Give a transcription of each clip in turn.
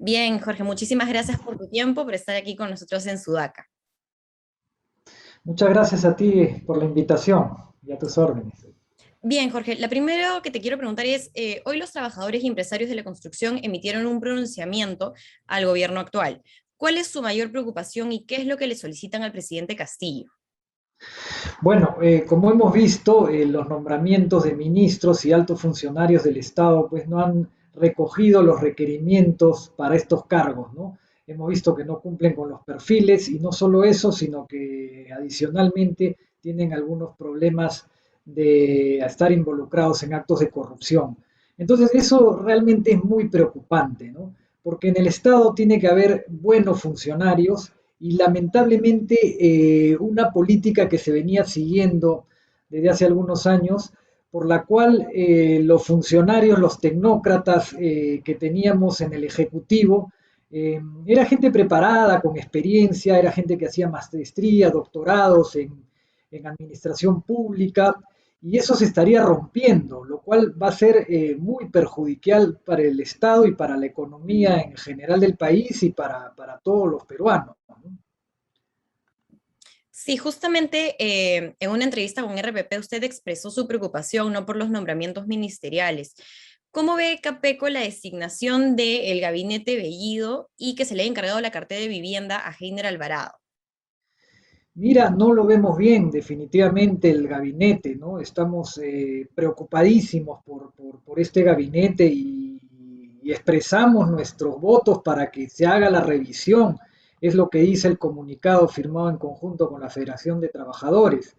Bien, Jorge, muchísimas gracias por tu tiempo, por estar aquí con nosotros en Sudaca. Muchas gracias a ti por la invitación y a tus órdenes. Bien, Jorge, la primera que te quiero preguntar es, hoy los trabajadores y empresarios de la construcción emitieron un pronunciamiento al gobierno actual. ¿Cuál es su mayor preocupación y qué es lo que le solicitan al presidente Castillo? Bueno, como hemos visto, los nombramientos de ministros y altos funcionarios del Estado pues no han recogido los requerimientos para estos cargos, ¿no? Hemos visto que no cumplen con los perfiles y no solo eso, sino que adicionalmente tienen algunos problemas de estar involucrados en actos de corrupción. Entonces, eso realmente es muy preocupante, ¿no? Porque en el Estado tiene que haber buenos funcionarios y lamentablemente una política que se venía siguiendo desde hace algunos años, por la cual los funcionarios, los tecnócratas que teníamos en el Ejecutivo, era gente preparada, con experiencia, era gente que hacía maestría, doctorados en administración pública, y eso se estaría rompiendo, lo cual va a ser muy perjudicial para el Estado y para la economía en general del país y para todos los peruanos, ¿no? Sí, justamente en una entrevista con RPP usted expresó su preocupación no por los nombramientos ministeriales. ¿Cómo ve Capeco la designación del gabinete Bellido y que se le haya encargado la cartera de vivienda a Heiner Alvarado? Mira, no lo vemos bien definitivamente el gabinete, ¿no? Estamos preocupadísimos por este gabinete y expresamos nuestros votos para que se haga la revisión. Es lo que dice el comunicado firmado en conjunto con la Federación de Trabajadores.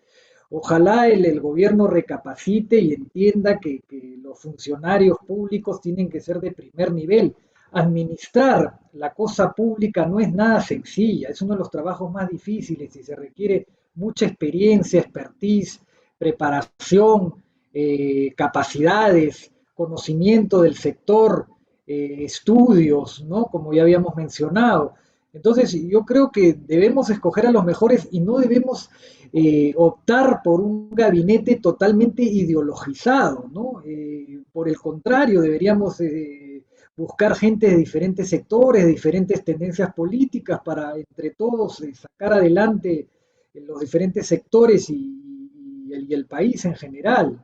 Ojalá el gobierno recapacite y entienda que los funcionarios públicos tienen que ser de primer nivel. Administrar la cosa pública no es nada sencilla, es uno de los trabajos más difíciles y se requiere mucha experiencia, expertise, preparación, capacidades, conocimiento del sector, estudios, ¿no? Como ya habíamos mencionado. Entonces, yo creo que debemos escoger a los mejores y no debemos optar por un gabinete totalmente ideologizado, ¿no? Por el contrario, deberíamos buscar gente de diferentes sectores, de diferentes tendencias políticas para entre todos sacar adelante los diferentes sectores y el país en general.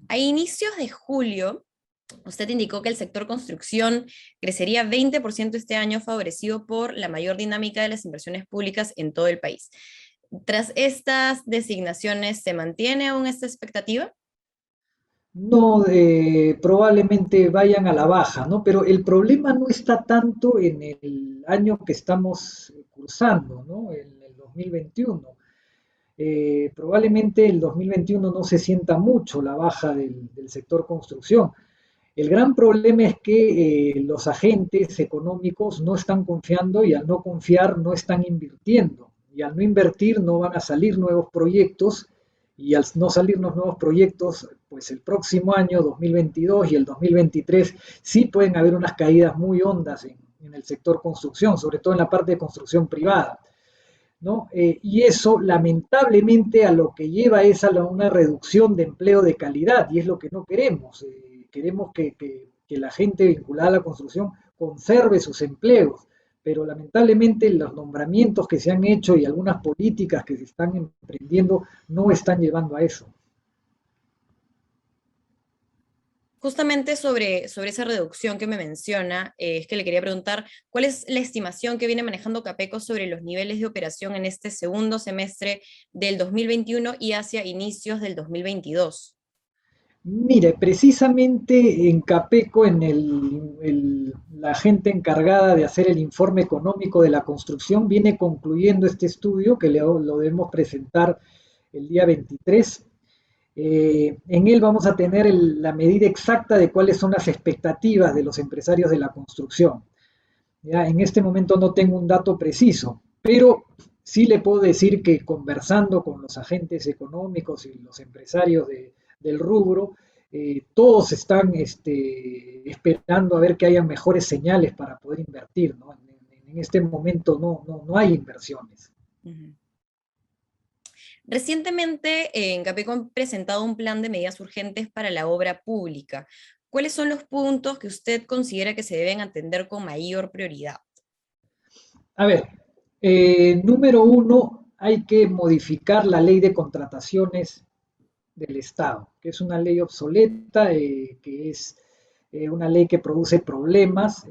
A inicios de julio, usted indicó que el sector construcción crecería 20% este año, favorecido por la mayor dinámica de las inversiones públicas en todo el país. Tras estas designaciones, ¿se mantiene aún esta expectativa? No, probablemente vayan a la baja, ¿no? Pero el problema no está tanto en el año que estamos cursando, ¿no? En el 2021. Probablemente el 2021 no se sienta mucho la baja del sector construcción. El gran problema es que los agentes económicos no están confiando y al no confiar no están invirtiendo. Y al no invertir no van a salir nuevos proyectos y al no salir los nuevos proyectos, pues el próximo año 2022 y el 2023 sí pueden haber unas caídas muy hondas en el sector construcción, sobre todo en la parte de construcción privada, ¿no? Y eso lamentablemente a lo que lleva es a una reducción de empleo de calidad y es lo que no queremos. Queremos que la gente vinculada a la construcción conserve sus empleos, pero lamentablemente los nombramientos que se han hecho y algunas políticas que se están emprendiendo no están llevando a eso. Justamente sobre esa reducción que me menciona, es que le quería preguntar, ¿cuál es la estimación que viene manejando Capeco sobre los niveles de operación en este segundo semestre del 2021 y hacia inicios del 2022? Mire, precisamente en Capeco, en la gente encargada de hacer el informe económico de la construcción, viene concluyendo este estudio que lo debemos presentar el día 23. En él vamos a tener la medida exacta de cuáles son las expectativas de los empresarios de la construcción. Ya, en este momento no tengo un dato preciso, pero sí le puedo decir que conversando con los agentes económicos y los empresarios del rubro, todos están esperando a ver que haya mejores señales para poder invertir, ¿no? En este momento no hay inversiones. Ujú. Recientemente en Capeco han presentado un plan de medidas urgentes para la obra pública. ¿Cuáles son los puntos que usted considera que se deben atender con mayor prioridad? A ver, número uno, hay que modificar la ley de contrataciones del Estado, que es una ley obsoleta, que es una ley que produce problemas,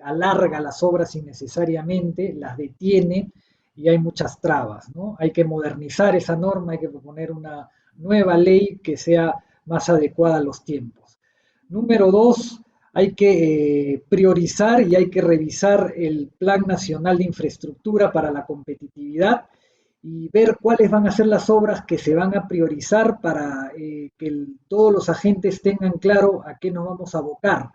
alarga las obras innecesariamente, las detiene y hay muchas trabas, ¿no? Hay que modernizar esa norma, hay que proponer una nueva ley que sea más adecuada a los tiempos. Número dos, hay que priorizar y hay que revisar el Plan Nacional de Infraestructura para la Competitividad y ver cuáles van a ser las obras que se van a priorizar para que todos los agentes tengan claro a qué nos vamos a abocar,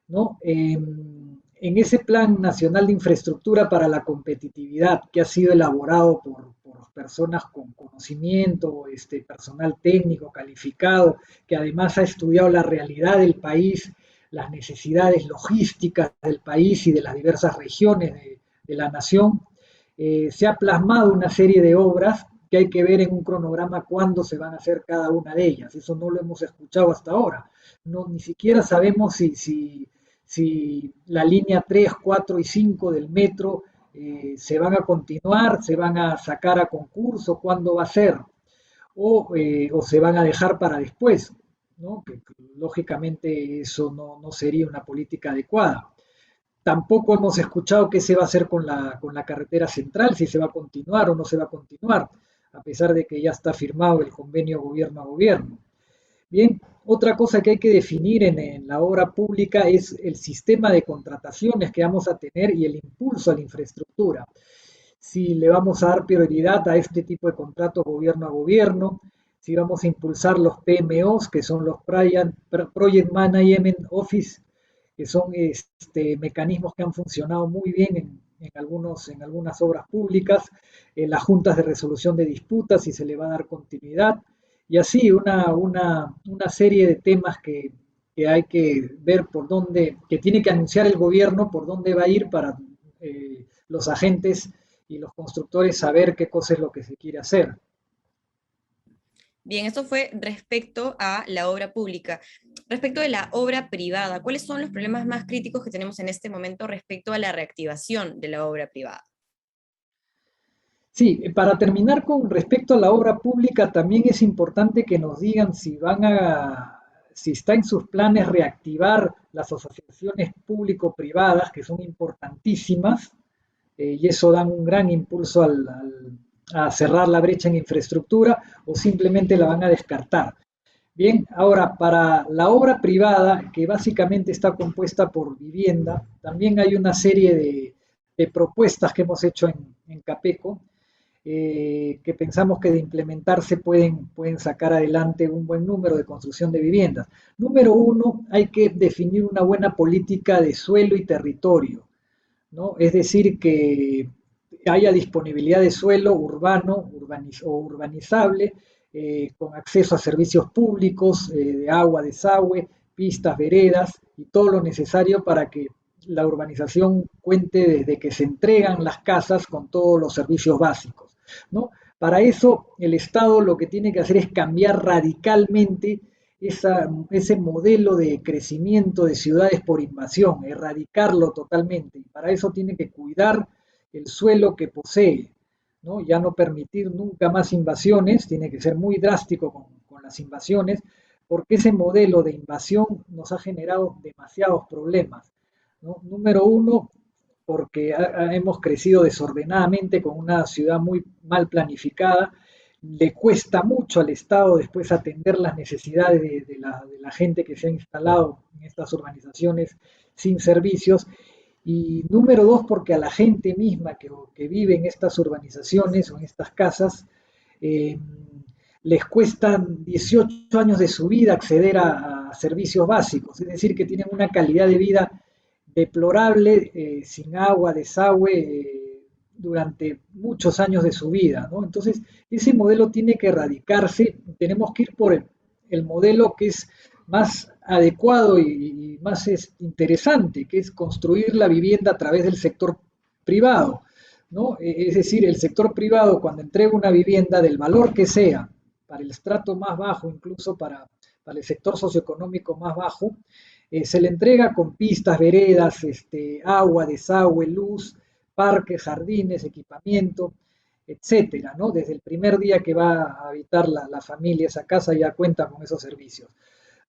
¿no? En ese Plan Nacional de Infraestructura para la Competitividad, que ha sido elaborado por personas con conocimiento, personal técnico calificado, que además ha estudiado la realidad del país, las necesidades logísticas del país y de las diversas regiones de la nación, se ha plasmado una serie de obras que hay que ver en un cronograma cuándo se van a hacer cada una de ellas. Eso no lo hemos escuchado hasta ahora. No, ni siquiera sabemos si la línea 3, 4 y 5 del metro se van a continuar, se van a sacar a concurso, cuándo va a ser, o se van a dejar para después, ¿no? Que lógicamente eso no sería una política adecuada. Tampoco hemos escuchado qué se va a hacer con la carretera central, si se va a continuar o no se va a continuar, a pesar de que ya está firmado el convenio gobierno a gobierno. Bien, otra cosa que hay que definir en la obra pública es el sistema de contrataciones que vamos a tener y el impulso a la infraestructura. Si le vamos a dar prioridad a este tipo de contratos gobierno a gobierno, si vamos a impulsar los PMOs, que son los Project Management Office, que son mecanismos que han funcionado muy bien en algunas obras públicas, las juntas de resolución de disputas, si se le va a dar continuidad, y así una serie de temas que hay que ver por dónde, que tiene que anunciar el gobierno por dónde va a ir para los agentes y los constructores saber qué cosa es lo que se quiere hacer. Bien, esto fue respecto a la obra pública. Respecto de la obra privada, ¿cuáles son los problemas más críticos que tenemos en este momento respecto a la reactivación de la obra privada? Sí, para terminar con respecto a la obra pública, también es importante que nos digan si está en sus planes reactivar las asociaciones público-privadas, que son importantísimas, y eso da un gran impulso a cerrar la brecha en infraestructura, o simplemente la van a descartar. Bien, ahora para la obra privada, que básicamente está compuesta por vivienda, también hay una serie de propuestas que hemos hecho en Capeco, que pensamos que de implementarse pueden sacar adelante un buen número de construcción de viviendas. Número uno, hay que definir una buena política de suelo y territorio, ¿no? Es decir, que haya disponibilidad de suelo urbano o urbanizable, con acceso a servicios públicos, de agua, desagüe, pistas, veredas y todo lo necesario para que la urbanización cuente desde que se entregan las casas con todos los servicios básicos, ¿no? Para eso el Estado lo que tiene que hacer es cambiar radicalmente ese modelo de crecimiento de ciudades por invasión, erradicarlo totalmente. Y para eso tiene que cuidar el suelo que posee, ¿no? Ya no permitir nunca más invasiones, tiene que ser muy drástico con las invasiones, porque ese modelo de invasión nos ha generado demasiados problemas, ¿no? Número uno, porque hemos crecido desordenadamente con una ciudad muy mal planificada, le cuesta mucho al Estado después atender las necesidades de la gente que se ha instalado en estas urbanizaciones sin servicios. Y número dos, porque a la gente misma que vive en estas urbanizaciones o en estas casas, eh, les cuestan 18 años de su vida acceder a servicios básicos, es decir, que tienen una calidad de vida deplorable, sin agua, desagüe, durante muchos años de su vida, ¿no? Entonces, ese modelo tiene que erradicarse, tenemos que ir por el modelo que es más adecuado y más interesante, que es construir la vivienda a través del sector privado, ¿no? Es decir, el sector privado cuando entrega una vivienda del valor que sea, para el estrato más bajo, incluso para el sector socioeconómico más bajo, se le entrega con pistas, veredas, agua, desagüe, luz, parques, jardines, equipamiento, etcétera, ¿no? Desde el primer día que va a habitar la familia esa casa ya cuenta con esos servicios,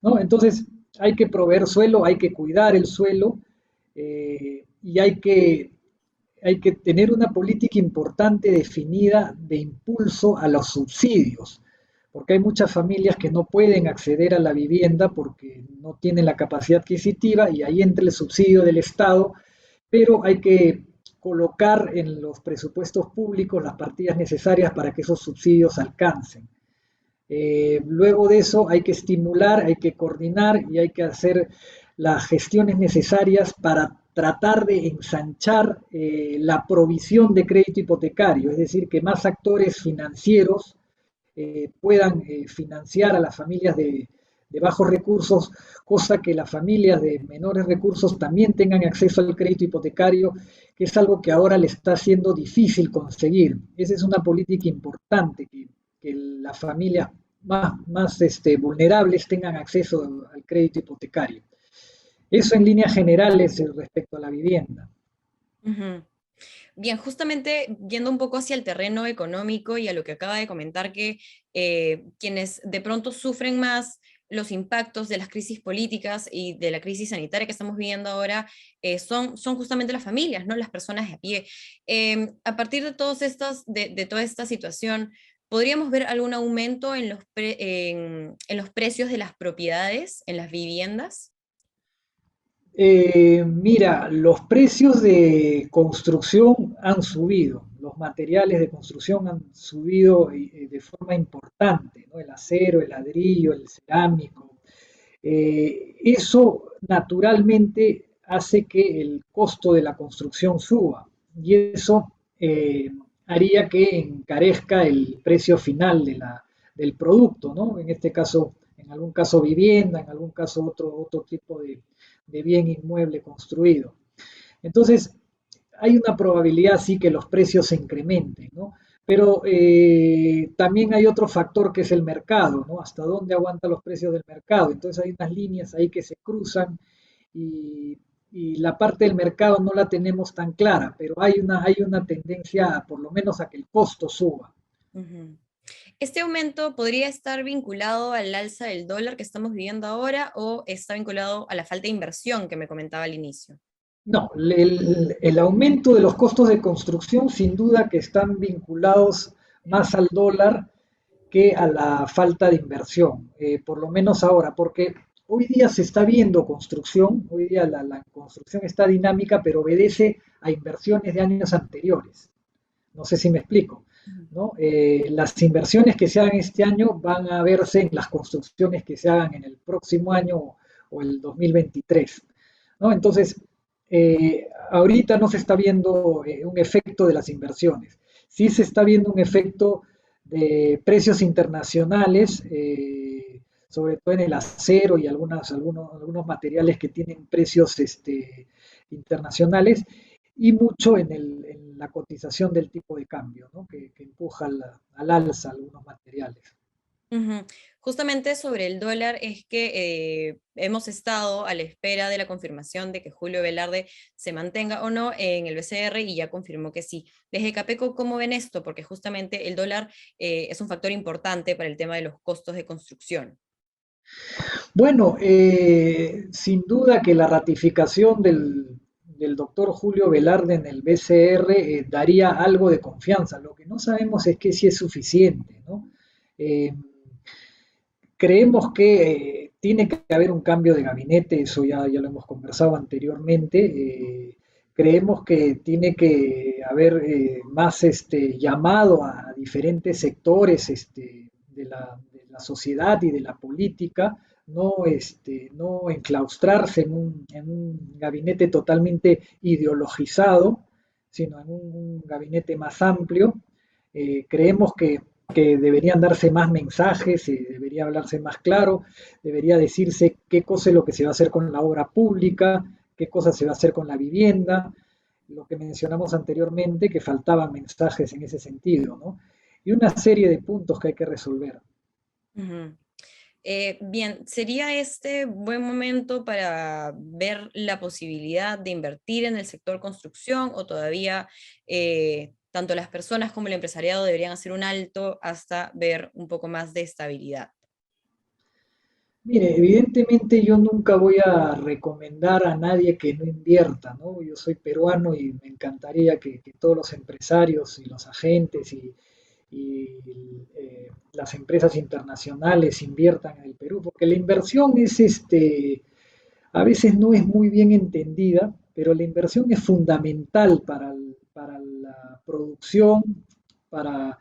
¿no? Entonces hay que proveer suelo, hay que cuidar el suelo y hay que tener una política importante definida de impulso a los subsidios, porque hay muchas familias que no pueden acceder a la vivienda porque no tienen la capacidad adquisitiva y ahí entra el subsidio del Estado, pero hay que colocar en los presupuestos públicos las partidas necesarias para que esos subsidios alcancen. Luego de eso hay que estimular, hay que coordinar y hay que hacer las gestiones necesarias para tratar de ensanchar la provisión de crédito hipotecario, es decir, que más actores financieros puedan financiar a las familias de bajos recursos, cosa que las familias de menores recursos también tengan acceso al crédito hipotecario, que es algo que ahora le está siendo difícil conseguir. Esa es una política importante, que las familias más vulnerables tengan acceso al crédito hipotecario. Eso en líneas generales respecto a la vivienda. Ujú. Bien, justamente yendo un poco hacia el terreno económico y a lo que acaba de comentar, que quienes de pronto sufren más los impactos de las crisis políticas y de la crisis sanitaria que estamos viviendo ahora son justamente las familias, ¿no? Las personas de a pie. A partir de, de toda esta situación, ¿podríamos ver algún aumento en en los precios de las propiedades, en las viviendas? Mira, los precios de construcción han subido, los materiales de construcción han subido de forma importante, ¿no? El acero, el ladrillo, el cerámico. Eso naturalmente hace que el costo de la construcción suba y eso haría que encarezca el precio final del producto, ¿no? En este caso, en algún caso vivienda, en algún caso otro tipo de bien inmueble construido. Entonces, hay una probabilidad sí que los precios se incrementen, ¿no? Pero también hay otro factor que es el mercado, ¿no? Hasta dónde aguantan los precios del mercado. Entonces hay unas líneas ahí que se cruzan y la parte del mercado no la tenemos tan clara, pero hay una tendencia por lo menos a que el costo suba. Ujú. ¿Este aumento podría estar vinculado al alza del dólar que estamos viviendo ahora o está vinculado a la falta de inversión que me comentaba al inicio? No, el aumento de los costos de construcción sin duda que están vinculados más al dólar que a la falta de inversión, por lo menos ahora, porque hoy día se está viendo construcción, hoy día la construcción está dinámica, pero obedece a inversiones de años anteriores. No sé si me explico, ¿no? Las inversiones que se hagan este año van a verse en las construcciones que se hagan en el próximo año o el 2023, ¿no? Entonces, ahorita no se está viendo un efecto de las inversiones, sí se está viendo un efecto de precios internacionales, sobre todo en el acero y algunos materiales que tienen precios internacionales, y mucho en la cotización del tipo de cambio, ¿no? Que empuja al alza algunos materiales. Ujú. Justamente sobre el dólar es que hemos estado a la espera de la confirmación de que Julio Velarde se mantenga o no en el BCR y ya confirmó que sí. Desde Capeco, ¿cómo ven esto? Porque justamente el dólar es un factor importante para el tema de los costos de construcción. Bueno, sin duda que la ratificación del doctor Julio Velarde en el BCR daría algo de confianza. Lo que no sabemos es que si es suficiente, ¿no? Eh, Creemos que tiene que haber un cambio de gabinete, eso ya lo hemos conversado anteriormente. Creemos que tiene que haber más llamado a diferentes sectores de la sociedad y de la política, no enclaustrarse en un gabinete totalmente ideologizado, sino en un gabinete más amplio. Creemos que deberían darse más mensajes, debería hablarse más claro, debería decirse qué cosa es lo que se va a hacer con la obra pública, qué cosa se va a hacer con la vivienda, lo que mencionamos anteriormente, que faltaban mensajes en ese sentido, ¿no? Y una serie de puntos que hay que resolver. Ujú. Bien, ¿sería este buen momento para ver la posibilidad de invertir en el sector construcción o todavía tanto las personas como el empresariado deberían hacer un alto hasta ver un poco más de estabilidad? Mire, evidentemente yo nunca voy a recomendar a nadie que no invierta, ¿no? Yo soy peruano y me encantaría que todos los empresarios y los agentes y las empresas internacionales inviertan en el Perú, porque la inversión es a veces no es muy bien entendida, pero la inversión es fundamental para la producción, para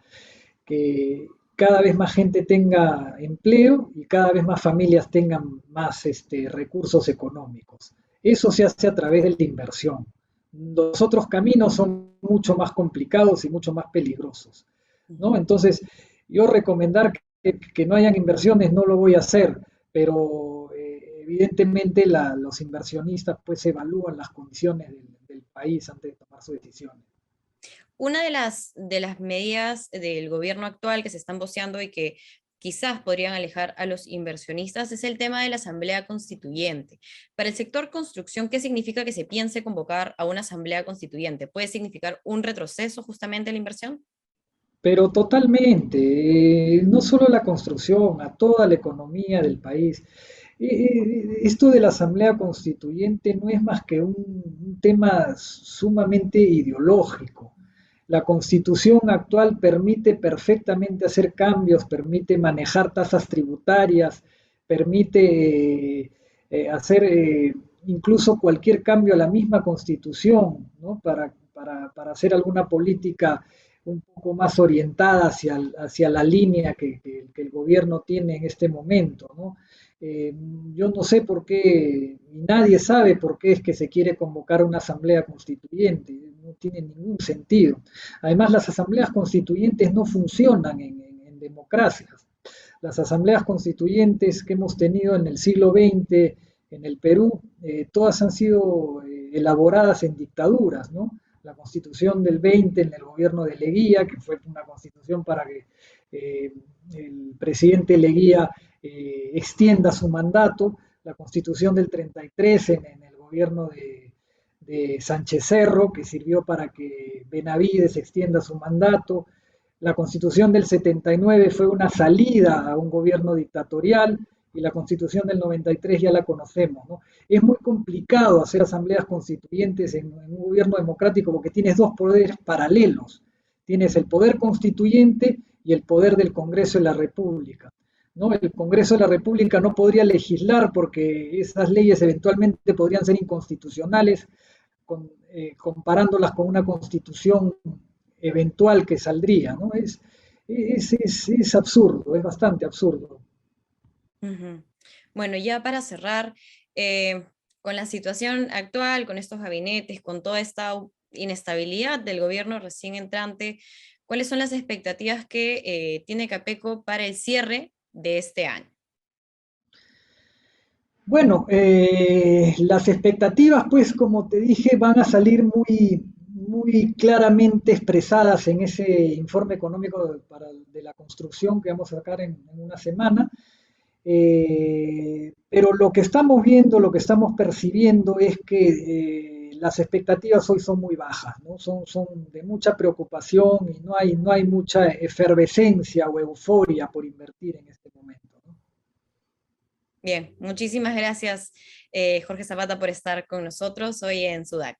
que cada vez más gente tenga empleo y cada vez más familias tengan más recursos económicos. Eso se hace a través de la inversión. Los otros caminos son mucho más complicados y mucho más peligrosos, ¿no? Ujú. Entonces, yo recomendar que no hayan inversiones no lo voy a hacer, pero evidentemente los inversionistas pues evalúan las condiciones del país antes de tomar sus decisiones. Una de las medidas del gobierno actual que se están voceando y que quizás podrían alejar a los inversionistas es el tema de la asamblea constituyente. Para el sector construcción, ¿qué significa que se piense convocar a una asamblea constituyente? ¿Puede significar un retroceso justamente en la inversión? Pero totalmente, no solo la construcción, a toda la economía del país. Esto de la Asamblea Constituyente no es más que un tema sumamente ideológico. La Constitución actual permite perfectamente hacer cambios, permite manejar tasas tributarias, permite hacer incluso cualquier cambio a la misma Constitución, ¿no? Para hacer alguna política un poco más orientada hacia la línea que el gobierno tiene en este momento, ¿no? Eh, yo no sé por qué, y nadie sabe por qué es que se quiere convocar una asamblea constituyente, no tiene ningún sentido. Además, las asambleas constituyentes no funcionan en democracias. Las asambleas constituyentes que hemos tenido en el siglo XX en el Perú, todas han sido elaboradas en dictaduras, ¿no? La constitución del 20 en el gobierno de Leguía, que fue una constitución para que el presidente Leguía extienda su mandato, la constitución del 33 en el gobierno de Sánchez Cerro, que sirvió para que Benavides extienda su mandato, la constitución del 79 fue una salida a un gobierno dictatorial y la constitución del 93 ya la conocemos, ¿no? Es muy complicado hacer asambleas constituyentes en un gobierno democrático porque tienes dos poderes paralelos. Tienes el poder constituyente y el poder del Congreso de la República, ¿no? El Congreso de la República no podría legislar porque esas leyes eventualmente podrían ser inconstitucionales comparándolas con una constitución eventual que saldría, ¿no? Es absurdo, es bastante absurdo. Ujú. Bueno, ya para cerrar, con la situación actual, con estos gabinetes, con toda esta inestabilidad del gobierno recién entrante, ¿cuáles son las expectativas que tiene Capeco para el cierre de este año? Bueno, las expectativas, pues, como te dije, van a salir muy claramente expresadas en ese informe económico de la construcción que vamos a sacar en una semana. Pero lo que estamos viendo, lo que estamos percibiendo es que las expectativas hoy son muy bajas, ¿no? Son de mucha preocupación y no hay mucha efervescencia o euforia por invertir en este momento, ¿no? Bien, muchísimas gracias, Jorge Zapata, por estar con nosotros hoy en Sudac.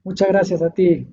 Muchas gracias a ti.